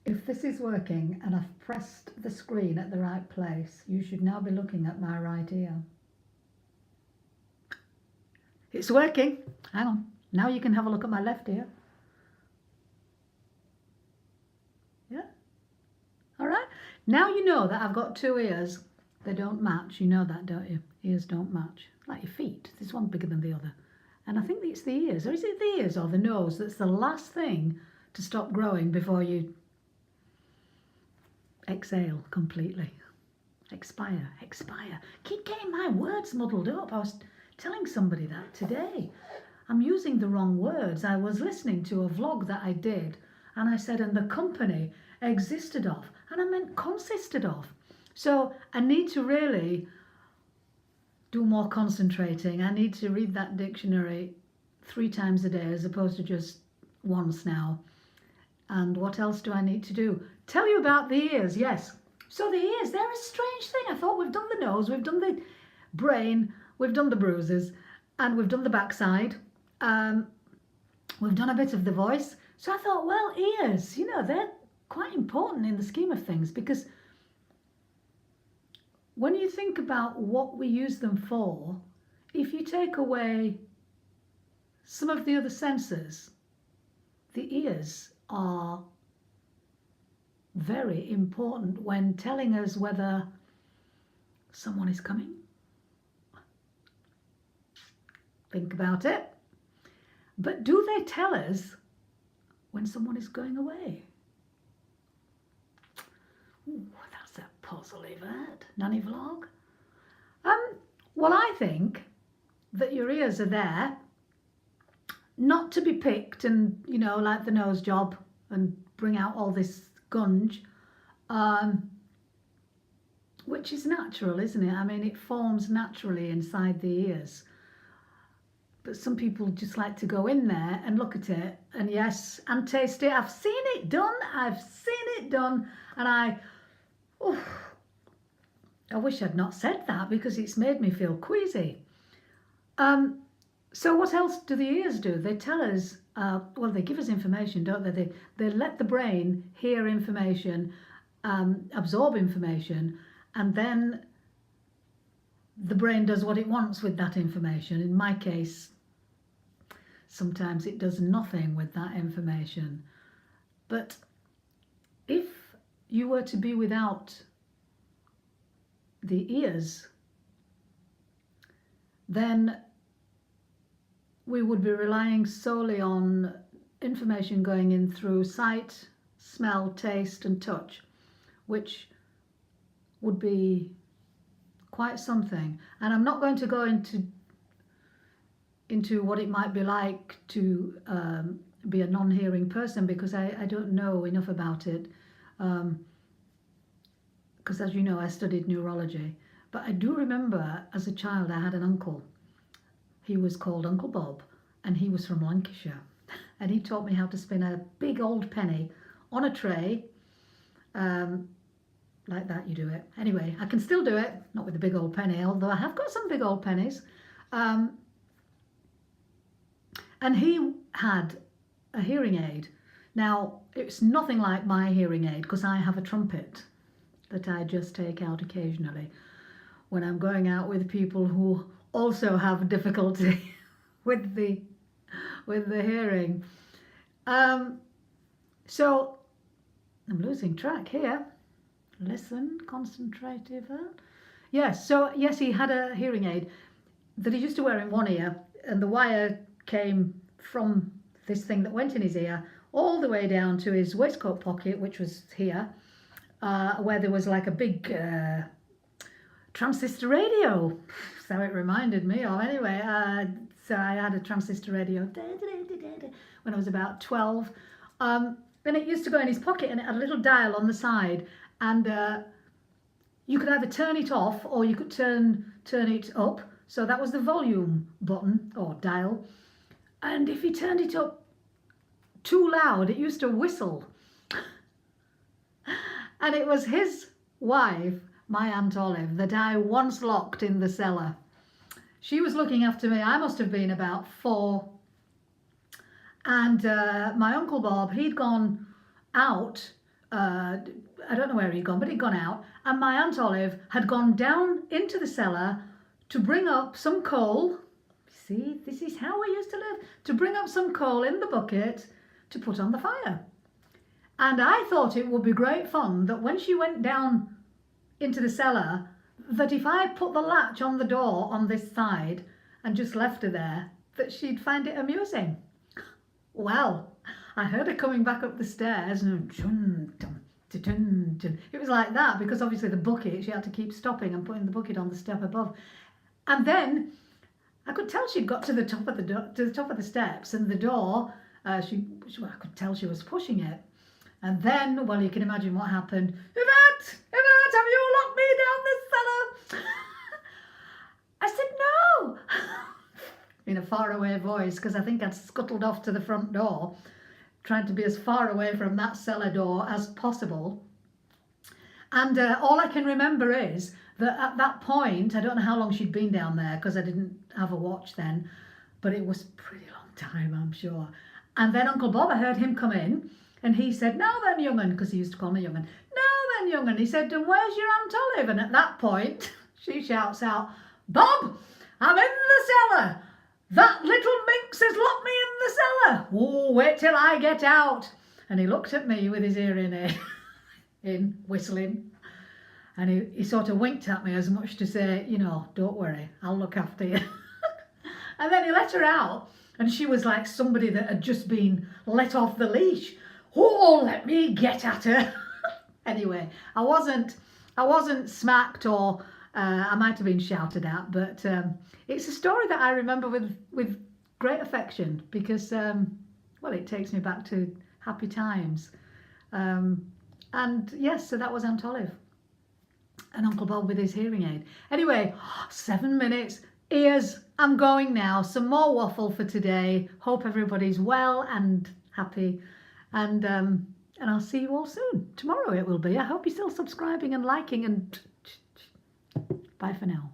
If this is working and I've pressed the screen at the right place, you should now be looking at my right ear. It's working. Hang on. Now you can have a look at my left ear. Yeah. All right. Now you know that I've got two ears. They don't match. You know that, don't you? Ears don't match. Like your feet. This one's bigger than the other. And I think it's the ears. Or is it the ears or the nose that's the last thing to stop growing before you exhale completely? Expire. Keep getting my words muddled up. I was telling somebody that today. I'm using the wrong words. I was listening to a vlog that I did and I said, and the company existed of, and I meant consisted of. So I need to really do more concentrating. I need to read that dictionary 3 times a day as opposed to just once now. And what else do I need to do? Tell you about the ears, yes. So the ears, they're a strange thing. I thought we've done the nose, we've done the brain, we've done the bruises, and we've done the backside. We've done a bit of the voice. So I thought, well, ears, you know, they're quite important in the scheme of things, because when you think about what we use them for, if you take away some of the other senses, the ears are very important when telling us whether someone is coming. Think about it. But do they tell us when someone is going away? Ooh, that's a puzzle, Yvette. Nanny vlog. Well, I think that your ears are there not to be picked and, you know, like the nose job and bring out all this gunge, which is natural, isn't it? I mean, it forms naturally inside the ears. But some people just like to go in there and look at it and yes, and taste it. I've seen it done. And I wish I'd not said that because it's made me feel queasy. So what else do the ears do? They tell us, well, they give us information, don't they? They let the brain hear information, absorb information, and then the brain does what it wants with that information. In my case, sometimes it does nothing with that information. But if you were to be without the ears, then we would be relying solely on information going in through sight, smell, taste and touch, which would be quite something. And I'm not going to go into what it might be like to be a non-hearing person, because I don't know enough about it, because as you know, I studied neurology. But I do remember as a child I had an uncle. He was called Uncle Bob and he was from Lancashire, and he taught me how to spin a big old penny on a tray. Like that you do it. Anyway, I can still do it, not with a big old penny, although I have got some big old pennies. And he had a hearing aid. Now, it's nothing like my hearing aid because I have a trumpet that I just take out occasionally when I'm going out with people who also have difficulty with the hearing. So I'm losing track here. Listen, concentrate, Yvette. Yes, so yes, he had a hearing aid that he used to wear in one ear, and the wire came from this thing that went in his ear all the way down to his waistcoat pocket, which was here, where there was like a big transistor radio. So it reminded me of. Anyway, so I had a transistor radio when I was about 12. And it used to go in his pocket, and it had a little dial on the side, and you could either turn it off or you could turn it up. So that was the volume button or dial. And if you turned it up too loud, it used to whistle. And it was his wife, my Aunt Olive, that I once locked in the cellar. She was looking after me. I must have been about 4. And my Uncle Bob, he'd gone out I don't know where he'd gone, but he'd gone out, and my Aunt Olive had gone down into the cellar to bring up some coal. See, this is how we used to live, to bring up some coal in the bucket to put on the fire. And I thought it would be great fun that when she went down into the cellar, that if I put the latch on the door on this side and just left her there, that she'd find it amusing. Well, I heard her coming back up the stairs, and it was like that, because obviously the bucket, she had to keep stopping and putting the bucket on the step above. And then I could tell she'd got to the top of the steps, and the door, I could tell she was pushing it. And then, well, you can imagine what happened. Yvette, have you locked me down this cellar? I said, no, in a faraway voice, because I think I'd scuttled off to the front door, trying to be as far away from that cellar door as possible. And all I can remember is that at that point, I don't know how long she'd been down there, because I didn't have a watch then, but it was a pretty long time, I'm sure. And then Uncle Bob, I heard him come in, and he said, now then, young'un, because he used to call me young'un. Now then, young'un, he said, and where's your Aunt Olive? And at that point, she shouts out, Bob, I'm in the cellar. That little minx has locked me in the cellar. Oh, wait till I get out. And he looked at me with his hearing in, whistling. And he sort of winked at me as much to say, you know, don't worry, I'll look after you. And then he let her out. And she was like somebody that had just been let off the leash. Oh, let me get at her. Anyway, I wasn't smacked, or I might have been shouted at, but it's a story that I remember with great affection, because, well, it takes me back to happy times. And yes, so that was Aunt Olive and Uncle Bob with his hearing aid. Anyway, 7 minutes. Ears, I'm going now. Some more waffle for today. Hope everybody's well and happy. And I'll see you all soon. Tomorrow it will be. I hope you're still subscribing and liking, and bye for now.